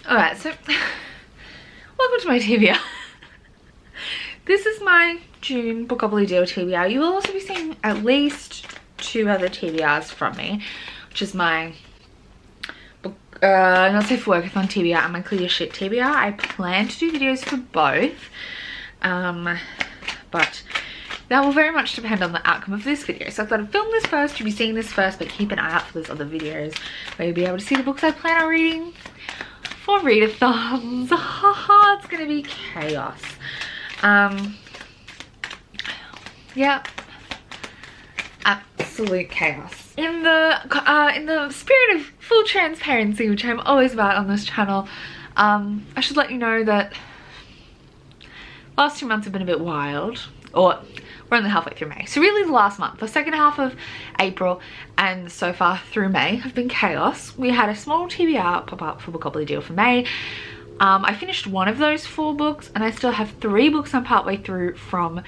Alright, so welcome to my TBR. This is my June Bookopoly deal TBR. You will also be seeing at least 2 other TBRs from me, which is my Not Safe for Workathon TBR and my Clear Shit TBR. I plan to do videos for both, but that will very much depend on the outcome of this video. So I've got to film this first, you'll be seeing this first, but keep an eye out for those other videos where you'll be able to see the books I plan on reading for readathons. Haha, it's gonna be chaos. Yeah, absolute chaos. In the spirit of full transparency, which I'm always about on this channel, I should let you know that last 2 months have been a bit wild, or we're only halfway through May. So really the last month, the second half of April and so far through May have been chaos. We had a small TBR pop up for Bookopoly deal for May. I finished one of those 4 books and I still have 3 books I'm partway through from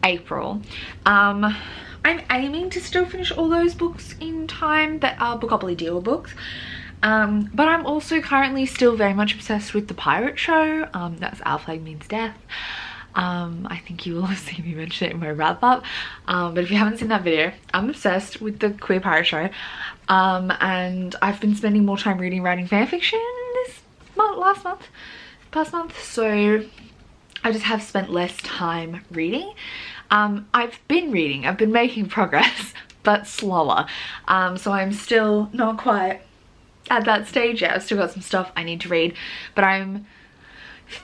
April. I'm aiming to still finish all those books in time that are Bookopoly deal books. But I'm also currently still very much obsessed with the pirate show. That's Our Flag Means Death. I think you will have seen me mention it in my wrap up, but if you haven't seen that video, I'm obsessed with the queer pirate show, and I've been spending more time reading, writing fanfiction this past month, so I just have spent less time reading. I've been reading, I've been making progress, but slower, so I'm still not quite at that stage yet. I've still got some stuff I need to read, but I'm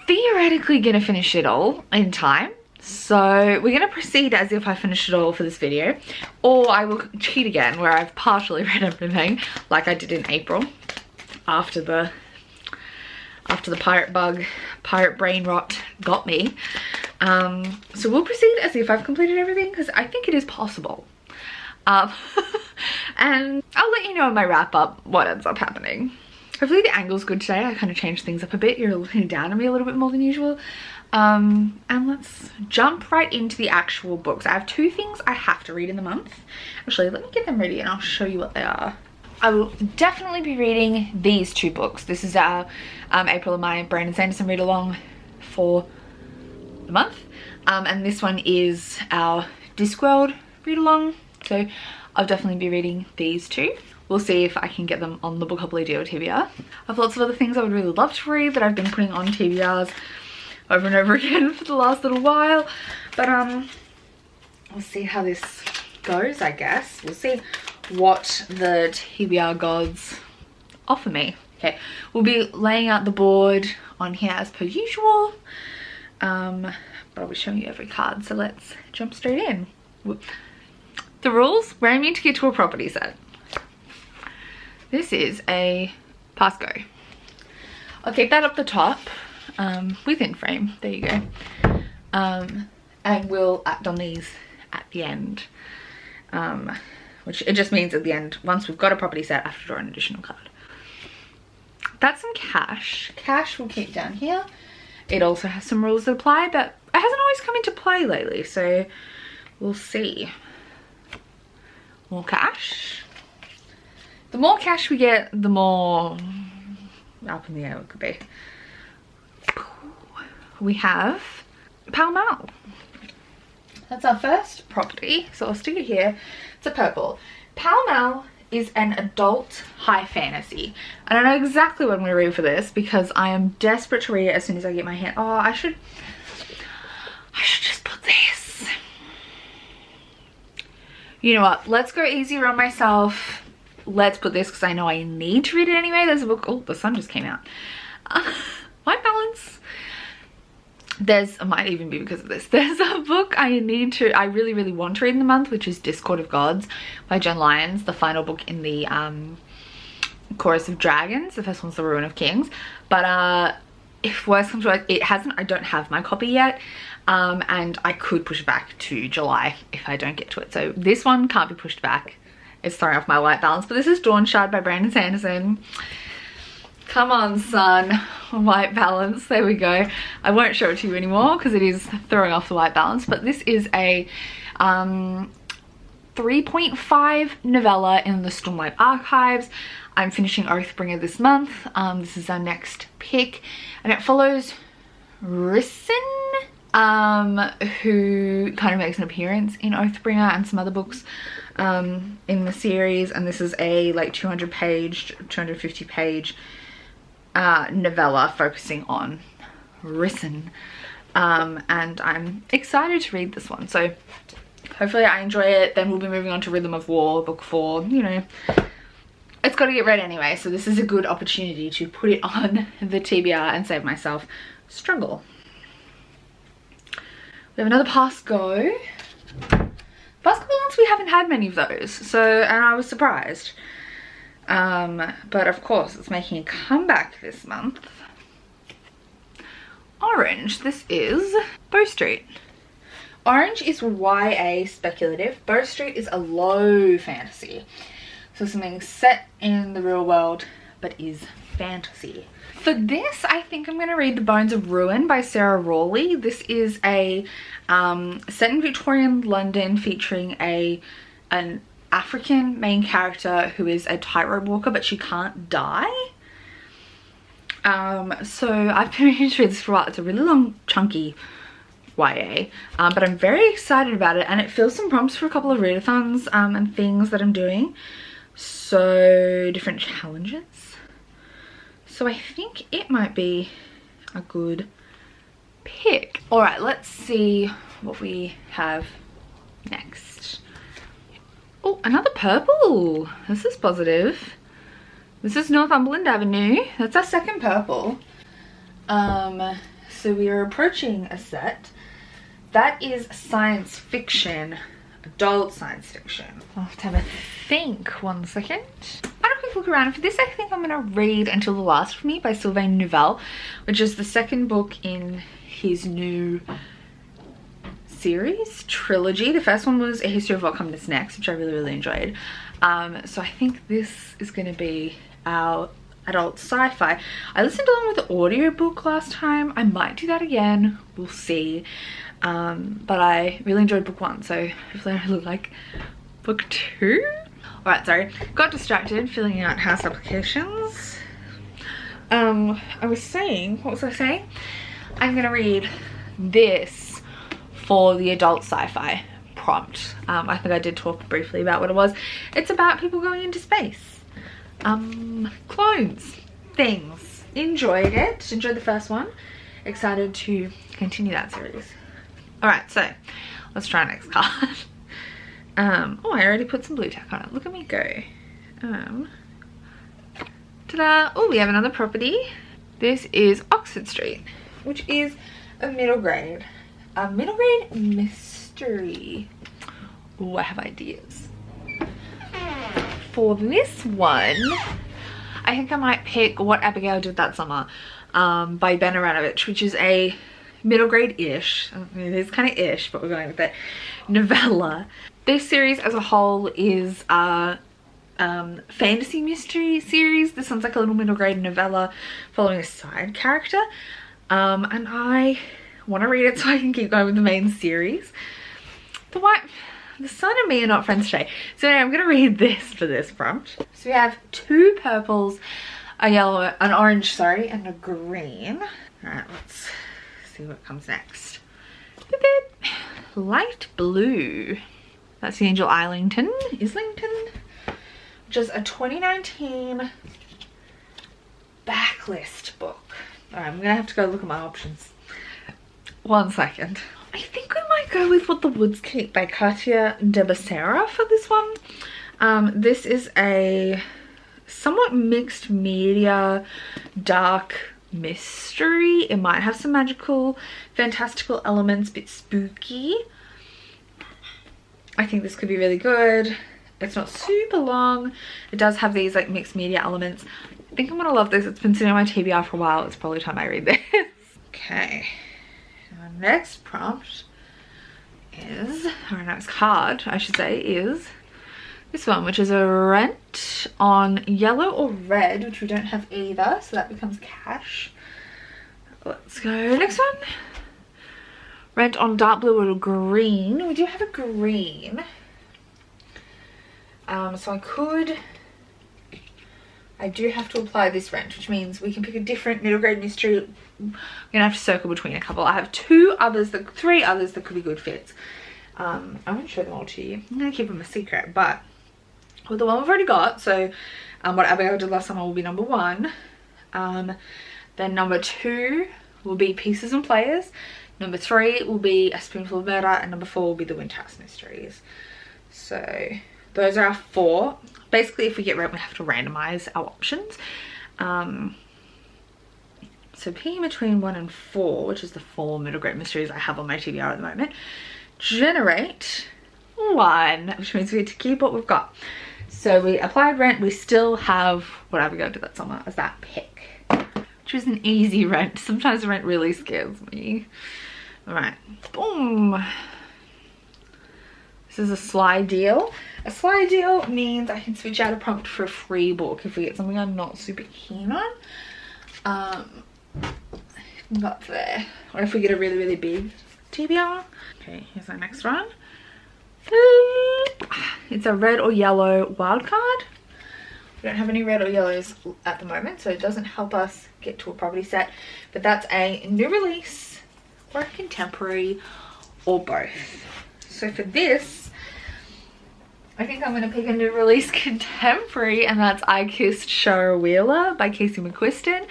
theoretically gonna finish it all in time. So we're gonna proceed as if I finished it all for this video, or I will cheat again where I've partially read everything like I did in April after the pirate brain rot got me. So we'll proceed as if I've completed everything, because I think it is possible. And I'll let you know in my wrap up what ends up happening. Hopefully the angle's good today. I kind of changed things up a bit. You're looking down at me a little bit more than usual. And let's jump right into the actual books. I have 2 things I have to read in the month. Actually, let me get them ready and I'll show you what they are. I will definitely be reading these 2 books. This is our April and my Brandon Sanderson read along for the month. And this one is our Discworld read along. So I'll definitely be reading these 2. We'll see if I can get them on the Bookopoly deal TBR. I have lots of other things I would really love to read that I've been putting on TBRs over and over again for the last little while. But we'll see how this goes, I guess. We'll see what the TBR gods offer me. Okay, we'll be laying out the board on here as per usual. But I'll be showing you every card, so let's jump straight in. The rules, we're aiming to get to a property set. This is a pass go. I'll keep that up the top within frame. There you go. And we'll act on these at the end. Which it just means at the end, once we've got a property set, I have to draw an additional card. That's some cash. Cash we'll keep down here. It also has some rules that apply, but it hasn't always come into play lately, so we'll see. More cash. The more cash we get, the more up in the air it could be. We have Pall Mall. That's our first property, so I'll stick it here. It's a purple. Pall Mall is an adult high fantasy. I don't know exactly what I'm going to read for this because I am desperate to read it as soon as I get my hand. Oh, I should just put this. You know what? Let's go easier on myself. Let's put this because I know I need to read it anyway. There's a book. Oh, the sun just came out. White balance. It might even be because of this. There's a book I really want to read in the month, which is Discord of Gods by Jen Lyons, the final book in the Chorus of Dragons. The first one's The Ruin of Kings. But if worse comes to worse, I don't have my copy yet. And I could push it back to July if I don't get to it. So this one can't be pushed back. It's throwing off my white balance. But this is Dawn Shard by Brandon Sanderson. Come on, son. White balance. There we go. I won't show it to you anymore because it is throwing off the white balance. But this is a 3.5 novella in the Stormlight Archives. I'm finishing Oathbringer this month. This is our next pick, and it follows Risen, who kind of makes an appearance in Oathbringer and some other books in the series, and this is a like 250 page novella focusing on Risen, and I'm excited to read this one. So hopefully I enjoy it. Then we'll be moving on to Rhythm of War, book 4. You know, it's got to get read anyway, so this is a good opportunity to put it on the TBR and save myself struggle. We have another pass go. Past couple months we haven't had many of those, so, and I was surprised. But of course it's making a comeback this month. Orange, this is Bow Street. Orange is YA speculative. Bow Street is a low fantasy. So something set in the real world but is fantasy. For this, I think I'm going to read The Bones of Ruin by Sarah Rawley. This is a set in Victorian London, featuring an African main character who is a tightrope walker, but she can't die. So I've been meaning to read this for a while. It's a really long, chunky YA, but I'm very excited about it, and it fills some prompts for a couple of readathons and things that I'm doing. So different challenges. So I think it might be a good pick. All right, let's see what we have next. Oh, another purple. This is positive. This is Northumberland Avenue. That's our second purple. So we are approaching a set that is science fiction, adult science fiction. I'll have to have a think. 1 second. I had a quick look around. For this, I think I'm gonna read Until the Last of Me by Sylvain Neuvel, which is the second book in his new series trilogy. The first one was A History of What Comes Next, which I really enjoyed. So I think this is going to be our adult sci-fi. I listened along with the audiobook last time. I might do that again, we'll see. But I really enjoyed book 1, so hopefully I look like book 2. Alright, sorry, got distracted filling out house applications. I was saying, what was I saying? I'm gonna read this for the adult sci-fi prompt. I think I did talk briefly about what it was. It's about people going into space. Clones, things. Enjoyed it. Enjoyed the first one. Excited to continue that series. Alright, so let's try next card. Oh, I already put some blue tack on it. Look at me go. Ta-da! Oh, we have another property. This is Oxford Street, which is a middle grade mystery. Oh, I have ideas. For this one, I think I might pick What Abigail Did That Summer by Ben Aranovich, which is a middle grade-ish, it is kind of ish, but we're going with it, novella. This series as a whole is a fantasy mystery series. This one's like a little middle grade novella following a side character, and I want to read it so I can keep going with the main series. The sun and me are not friends today. So anyway, I'm going to read this for this prompt. So we have 2 purples, a yellow, an orange, sorry, and a green. Alright, let's see what comes next. Boop, boop. Light blue. That's the Angel Islington, which is a 2019 backlist book. Alright, I'm going to have to go look at my options. 1 second. I think I might go with What the Woods Keep by Katia de Becerra for this one. This is a somewhat mixed media, dark mystery. It might have some magical, fantastical elements, a bit spooky. I think this could be really good. It's not super long. It does have these like mixed media elements. I think I'm gonna love this. It's been sitting on my TBR for a while. It's probably time I read this. Okay. Our next prompt is, or our next card, I should say, is this one, which is a rent on yellow or red, which we don't have either, so that becomes cash. Let's go next one. Rent on dark blue or green. We do have a green. So I do have to apply this wrench, which means we can pick a different middle grade mystery. I'm gonna have to circle between a couple. I have three others that could be good fits. I won't show them all to you. I'm gonna keep them a secret, but with the one we've already got, so what Abigail did last summer will be number 1. Then number 2 will be Pieces and Players. Number 3 will be A Spoonful of Murder, and number 4 will be The Windhouse Mysteries. So those are our 4. Basically, if we get red, we have to randomize our options. So picking between 1 and 4, which is the 4 middle grade mysteries I have on my TBR at the moment, generate 1, which means we have to keep what we've got. So we applied rent. We still have what Abigail did that summer as that pick, which is an easy rent. Sometimes the rent really scares me. All right, boom. This is a slide deal. A slide deal means I can switch out a prompt for a free book if we get something I'm not super keen on. Not there. Or if we get a really, really big TBR. Okay, here's our next one. It's a red or yellow wild card. We don't have any red or yellows at the moment, so it doesn't help us get to a property set. But that's a new release or a contemporary or both. So for this, I think I'm going to pick a new release contemporary, and that's I Kissed Shara Wheeler by Casey McQuiston.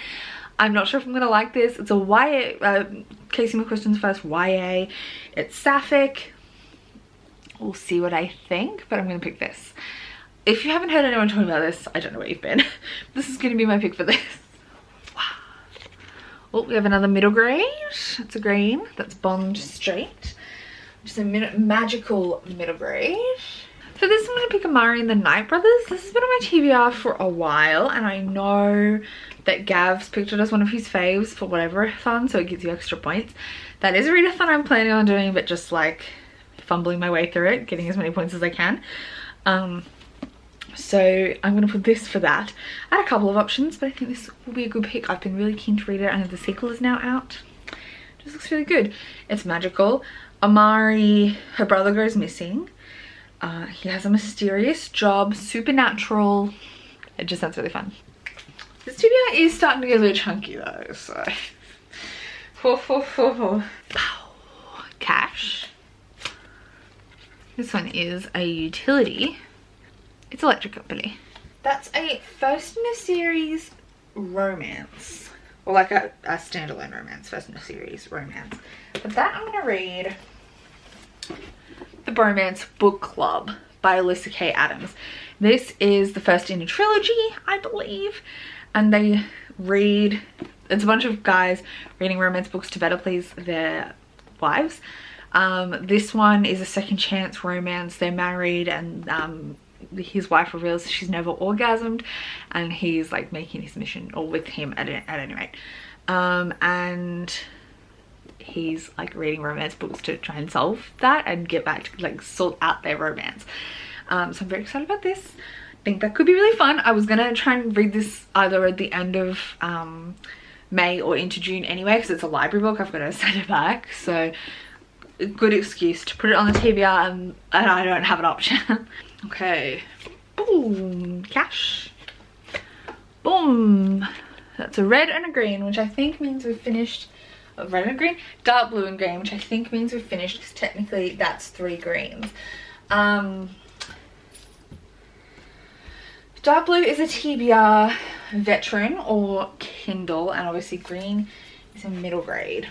I'm not sure if I'm going to like this. It's a YA, Casey McQuiston's first YA. It's sapphic. We'll see what I think, but I'm going to pick this. If you haven't heard anyone talking about this, I don't know where you've been. This is going to be my pick for this. Wow. Oh, we have another middle grade. It's a green. That's Bond Street, which is a magical middle grade. For this, I'm going to pick Amari and the Knight Brothers. This has been on my TBR for a while, and I know that Gav's picked it as one of his faves for whatever fun, so it gives you extra points. That is a readathon I'm planning on doing, but just like fumbling my way through it, getting as many points as I can. So I'm going to put this for that. I had a couple of options, but I think this will be a good pick. I've been really keen to read it, and the sequel is now out. It just looks really good. It's magical. Amari, her brother goes missing. He has a mysterious job, supernatural. It just sounds really fun. This TBR is starting to get a little chunky though, so. Cash. This one is a utility. It's Bookopoly. That's a first in a series romance. Or like a standalone romance, first in a series romance. But that I'm gonna read The Bromance Book Club by Alyssa K. Adams. This is the first in a trilogy, I believe. And they read, it's a bunch of guys reading romance books to better please their wives. This one is a second chance romance. They're married, and his wife reveals she's never orgasmed, and he's like making his mission, or with him at any rate. And he's like reading romance books to try and solve that and get back to like sort out their romance. So I'm very excited about this. I think that could be really fun. I was gonna try and read this either at the end of May or into June anyway, because it's a library book. I've got to send it back, so a good excuse to put it on the TBR and I don't have an option. Okay, boom, cash, boom. That's a red and a green, which I think means we've finished. Red and green, dark blue and green, which I think means we've finished, because technically that's 3 greens. Dark blue is a TBR veteran or Kindle, and obviously green is a middle grade.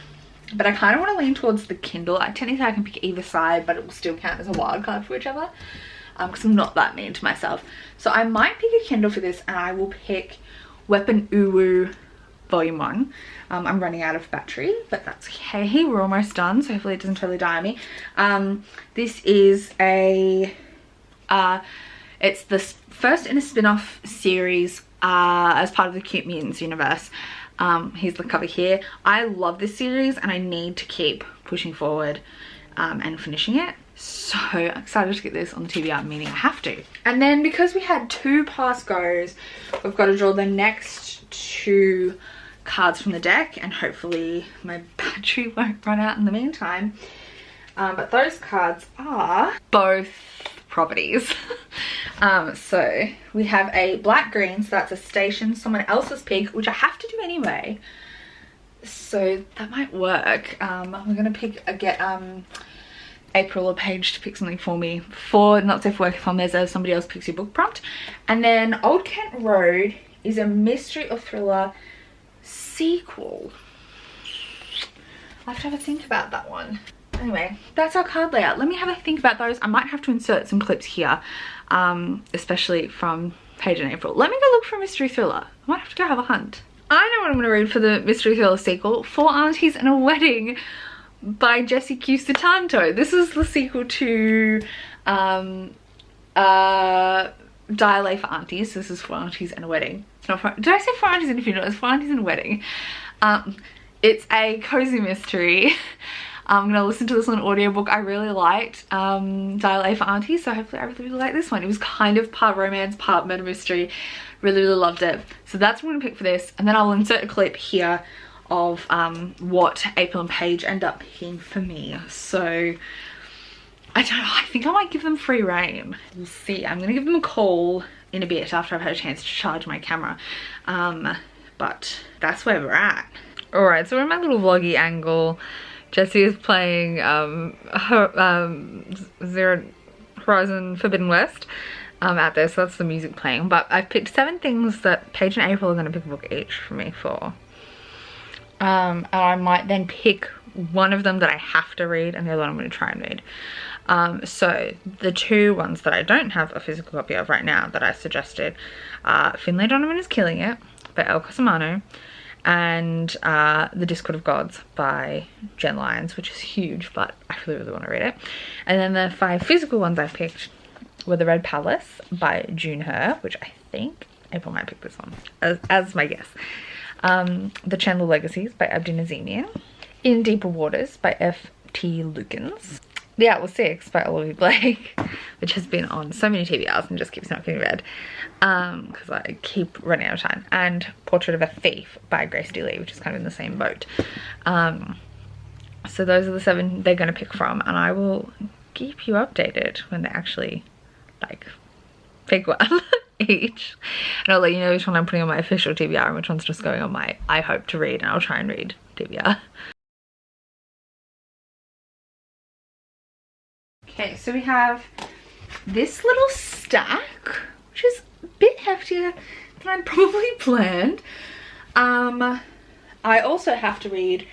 But I kind of want to lean towards the Kindle. Technically I can pick either side, but it will still count as a wild card for whichever, because I'm not that mean to myself. So I might pick a Kindle for this, and I will pick Weapon Uwu Volume 1. I'm running out of battery, but that's okay. We're almost done, so hopefully it doesn't totally die on me. This is a it's the first in a spin-off series as part of the Cute Mutants universe. Here's the cover here. I love this series, and I need to keep pushing forward and finishing it. So excited to get this on the TBR, meaning I have to. And then because we had 2 pass goes, we've got to draw the next 2 cards from the deck, and hopefully my battery won't run out in the meantime. But those cards are both properties. So we have a black green, so that's a station, someone else's pick, which I have to do anyway. So that might work. We're gonna get April or Paige to pick something for me. For Not Safe for Work, if I'm there, somebody else picks your book prompt. And then Old Kent Road is a mystery or thriller sequel. I have to have a think about that one. Anyway, that's our card layout. Let me have a think about those. I might have to insert some clips here, especially from Paige and April. Let me go look for a mystery thriller. I might have to go have a hunt. I know what I'm going to read for the mystery thriller sequel. Four Aunties and a Wedding by Jessie Q. Sutanto. This is the sequel to Dialect for Aunties. This is Four Aunties and a Wedding. It's not did I say Four Aunties and a Funeral? It's Four Aunties and a Wedding. It's a cozy mystery. I'm gonna listen to this on audiobook. I really liked Dial for Aunties, so hopefully I really like this one. It was kind of part romance, part murder mystery. Really loved it. So that's what I'm gonna pick for this, and then I'll insert a clip here of what April and Paige end up picking for me. So I don't know, I think I might give them free rein. We'll see. I'm gonna give them a call in a bit after I've had a chance to charge my camera. But that's where we're at. All right, so we're in my little vloggy angle. Jessie is playing Zero Horizon Forbidden West out there, so that's the music playing. But I've picked 7 things that Paige and April are going to pick a book each for me for. And I might then pick one of them that I have to read and the other one I'm going to try and read. So the 2 ones that I don't have a physical copy of right now that I suggested are Finlay Donovan is Killing It by El Cosimano, and The Discord of Gods by Jen Lyons, which is huge, but I really want to read it. And then the 5 physical ones I picked were The Red Palace by June Her, which I think April might pick this one as my guess. The Chandler Legacies by Abdi Nazemian, In Deeper Waters by F.T. Lukens, The Atlas 6 by Olivia Blake, which has been on so many TBRs and just keeps not getting read because I keep running out of time, and Portrait of a Thief by Grace D. Lee, which is kind of in the same boat. So those are the 7 they're going to pick from, and I will keep you updated when they actually like pick one each, and I'll let you know which one I'm putting on my official TBR and which one's just going on my I hope to read, and I'll try and read TBR. Okay, so we have this little stack, which is a bit heftier than I'd probably planned. I also have to read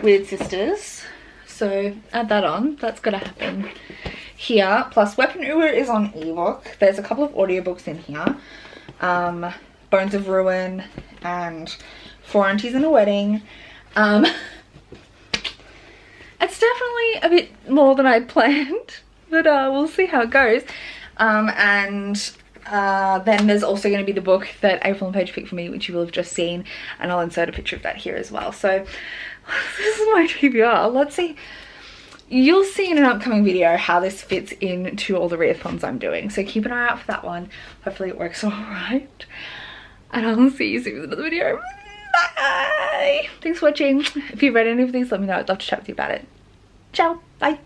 Weird Sisters, so add that on. That's gonna happen here. Plus Weapon Uber is on ebook. There's a couple of audiobooks in here. Bones of Ruin and Four Aunties and a Wedding. It's definitely a bit more than I'd planned, but we'll see how it goes. Then there's also going to be the book that April and Paige picked for me, which you will have just seen, and I'll insert a picture of that here as well. So this is my TBR. Let's see. You'll see in an upcoming video how this fits into all the readathons I'm doing, so keep an eye out for that one. Hopefully it works all right, and I'll see you soon with another video. Bye! Thanks for watching. If you've read any of these, let me know. I'd love to chat with you about it. Ciao. Bye.